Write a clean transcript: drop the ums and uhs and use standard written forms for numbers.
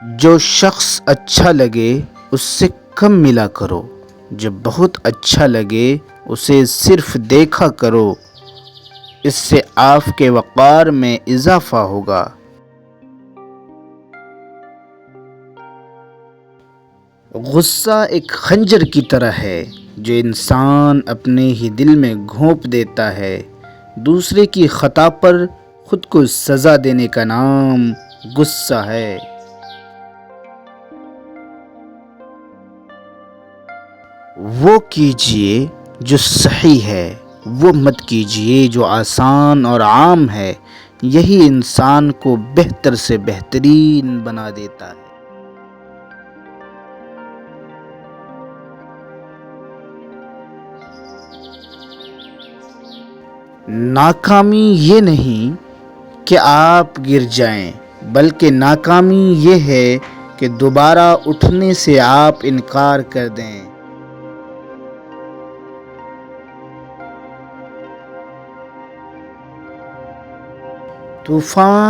جو شخص اچھا لگے اس سے کم ملا کرو، جب بہت اچھا لگے اسے صرف دیکھا کرو، اس سے آپ کے وقار میں اضافہ ہوگا۔ غصہ ایک خنجر کی طرح ہے جو انسان اپنے ہی دل میں گھونپ دیتا ہے۔ دوسرے کی خطا پر خود کو سزا دینے کا نام غصہ ہے۔ وہ کیجئے جو صحیح ہے، وہ مت کیجئے جو آسان اور عام ہے، یہی انسان کو بہتر سے بہترین بنا دیتا ہے۔ ناکامی یہ نہیں کہ آپ گر جائیں، بلکہ ناکامی یہ ہے کہ دوبارہ اٹھنے سے آپ انکار کر دیں۔ طوفان